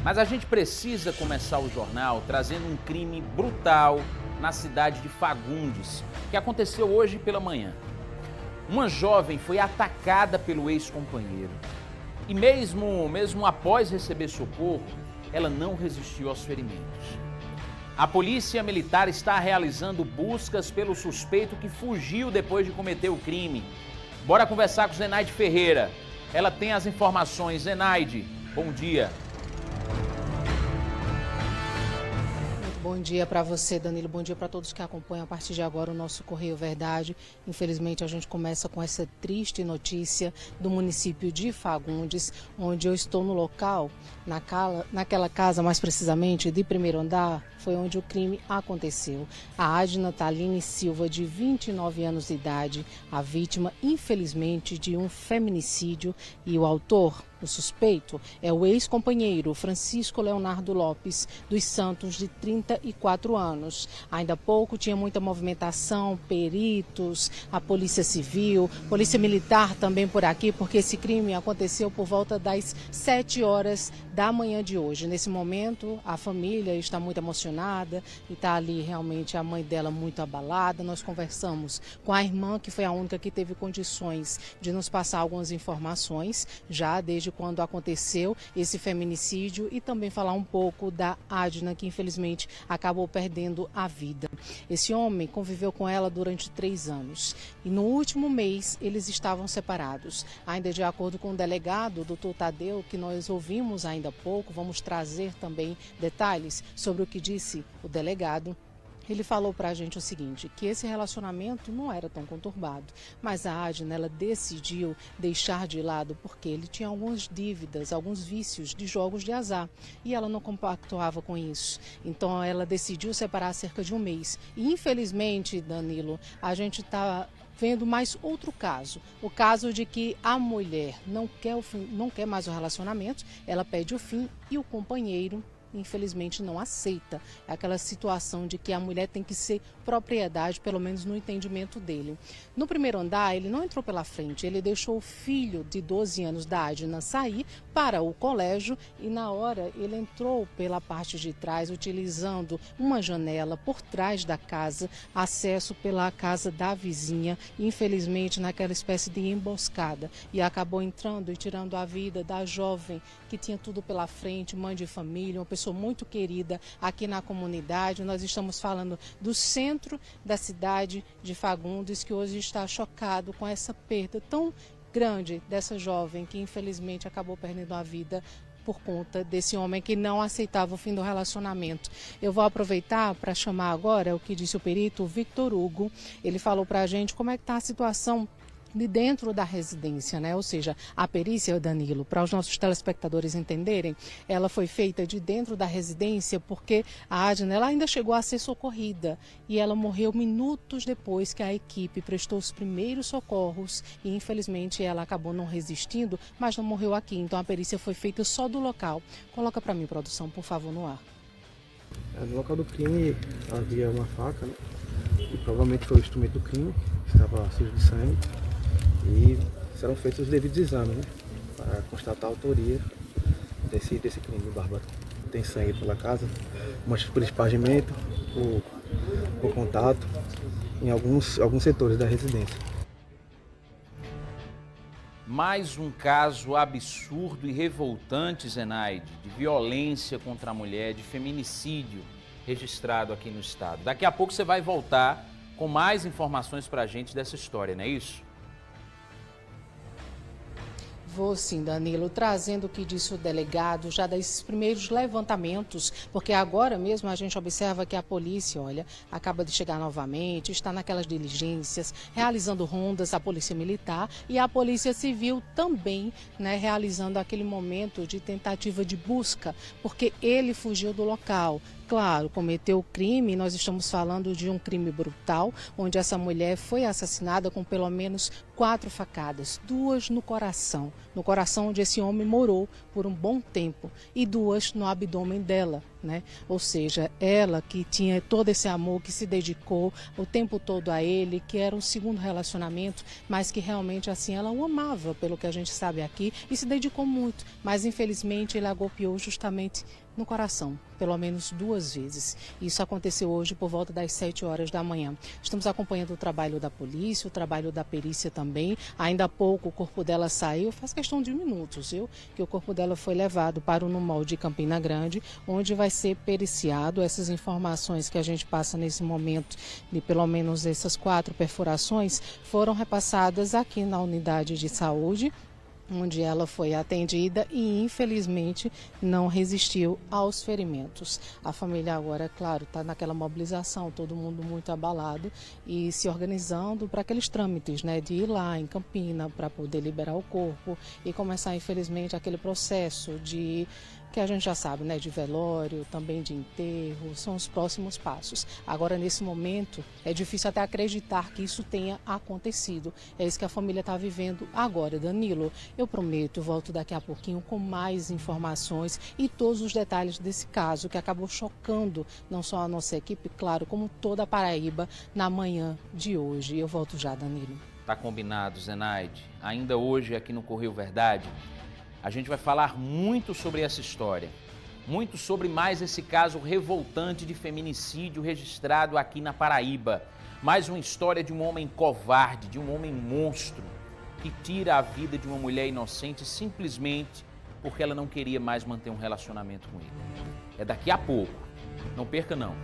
Mas a gente precisa começar o jornal trazendo um crime brutal na cidade de Fagundes, que aconteceu hoje pela manhã. Uma jovem foi atacada pelo ex-companheiro e mesmo após receber socorro, ela não resistiu aos ferimentos. A polícia militar está realizando buscas pelo suspeito que fugiu depois de cometer o crime. Bora conversar com Zenaide Ferreira. Ela tem as informações. Zenaide, bom dia. Bom dia para você, Danilo. Bom dia para todos que acompanham a partir de agora o nosso Correio Verdade. Infelizmente, a gente começa com essa triste notícia do município de Fagundes, onde eu estou no local, naquela casa, mais precisamente, de primeiro andar, foi onde o crime aconteceu. A Adna Taline Silva, de 29 anos de idade, a vítima, infelizmente, de um feminicídio, e o autor, o suspeito, é o ex-companheiro Francisco Leonardo Lopes dos Santos, de 34 anos. Ainda há pouco tinha muita movimentação, peritos, a Polícia Civil, Polícia Militar também por aqui, porque esse crime aconteceu por volta das 7 horas da manhã de hoje. Nesse momento, a família está muito emocionada e está ali realmente a mãe dela muito abalada. Nós conversamos com a irmã, que foi a única que teve condições de nos passar algumas informações, já desde quando aconteceu esse feminicídio, e também falar um pouco da Adna, que infelizmente acabou perdendo a vida. Esse homem conviveu com ela durante 3 anos e no último mês eles estavam separados. Ainda de acordo com o delegado, o doutor Tadeu, que nós ouvimos ainda há pouco, vamos trazer também detalhes sobre o que disse o delegado. Ele falou para a gente o seguinte, que esse relacionamento não era tão conturbado, mas a Adna, ela decidiu deixar de lado porque ele tinha algumas dívidas, alguns vícios de jogos de azar, e ela não compactuava com isso. Então ela decidiu separar há cerca de um mês. E infelizmente, Danilo, a gente está vendo mais outro caso, o caso de que a mulher não quer mais o relacionamento, ela pede o fim e o companheiro infelizmente não aceita. É aquela situação de que a mulher tem que ser propriedade, pelo menos no entendimento dele. No primeiro andar, ele não entrou pela frente, ele deixou o filho de 12 anos da Adna sair para o colégio e na hora ele entrou pela parte de trás, utilizando uma janela por trás da casa, acesso pela casa da vizinha, infelizmente naquela espécie de emboscada, e acabou entrando e tirando a vida da jovem que tinha tudo pela frente, mãe de família, uma pessoa muito querida aqui na comunidade. Nós estamos falando do centro da cidade de Fagundes, que hoje está chocado com essa perda tão grande dessa jovem que infelizmente acabou perdendo a vida por conta desse homem que não aceitava o fim do relacionamento. Eu vou aproveitar para chamar agora o que disse o perito Victor Hugo. Ele falou para a gente como é que está a situação de dentro da residência, né? Ou seja, a perícia, Danilo, para os nossos telespectadores entenderem, ela foi feita de dentro da residência porque a Adna, ela ainda chegou a ser socorrida e ela morreu minutos depois que a equipe prestou os primeiros socorros e infelizmente ela acabou não resistindo, mas não morreu aqui. Então a perícia foi feita só do local. Coloca para mim, produção, por favor, no ar. No local do crime havia uma faca, né? E provavelmente foi o instrumento do crime, estava sujo de sangue. E serão feitos os devidos exames, né, para constatar a autoria desse crime bárbaro. Tem sangue pela casa, manchas por espargimento, por contato, em alguns setores da residência. Mais um caso absurdo e revoltante, Zenaide, de violência contra a mulher, de feminicídio registrado aqui no estado. Daqui a pouco você vai voltar com mais informações para a gente dessa história, não é isso? Vou sim, Danilo, trazendo o que disse o delegado, já desses primeiros levantamentos, porque agora mesmo a gente observa que a polícia, olha, acaba de chegar novamente, está naquelas diligências, realizando rondas, a polícia militar e a polícia civil também, né, realizando aquele momento de tentativa de busca, porque ele fugiu do local. Claro, cometeu o crime, nós estamos falando de um crime brutal, onde essa mulher foi assassinada com pelo menos 4 facadas, 2 no coração onde esse homem morou por um bom tempo, e 2 no abdômen dela, né? Ou seja, ela que tinha todo esse amor, que se dedicou o tempo todo a ele, que era um segundo relacionamento, mas que realmente assim ela o amava, pelo que a gente sabe aqui, e se dedicou muito, mas infelizmente ele a golpeou justamente no coração, pelo menos 2 vezes. Isso aconteceu hoje por volta das 7 horas da manhã. Estamos acompanhando o trabalho da polícia, o trabalho da perícia também. Ainda há pouco o corpo dela saiu, faz questão de minutos, viu? Que o corpo dela foi levado para o NUMOL de Campina Grande, onde vai ser periciado. Essas informações que a gente passa nesse momento, de pelo menos essas 4 perfurações, foram repassadas aqui na unidade de saúde, onde ela foi atendida e infelizmente não resistiu aos ferimentos. A família agora, claro, está naquela mobilização, todo mundo muito abalado e se organizando para aqueles trâmites, né, de ir lá em Campina para poder liberar o corpo e começar, infelizmente, aquele processo de que a gente já sabe, né, de velório, também de enterro, são os próximos passos. Agora, nesse momento, é difícil até acreditar que isso tenha acontecido. É isso que a família está vivendo agora. Danilo, eu prometo, volto daqui a pouquinho com mais informações e todos os detalhes desse caso que acabou chocando não só a nossa equipe, claro, como toda a Paraíba na manhã de hoje. Eu volto já, Danilo. Tá combinado, Zenaide. Ainda hoje aqui no Correio Verdade, a gente vai falar muito sobre essa história, muito sobre mais esse caso revoltante de feminicídio registrado aqui na Paraíba. Mais uma história de um homem covarde, de um homem monstro, que tira a vida de uma mulher inocente simplesmente porque ela não queria mais manter um relacionamento com ele. É daqui a pouco. Não perca, não.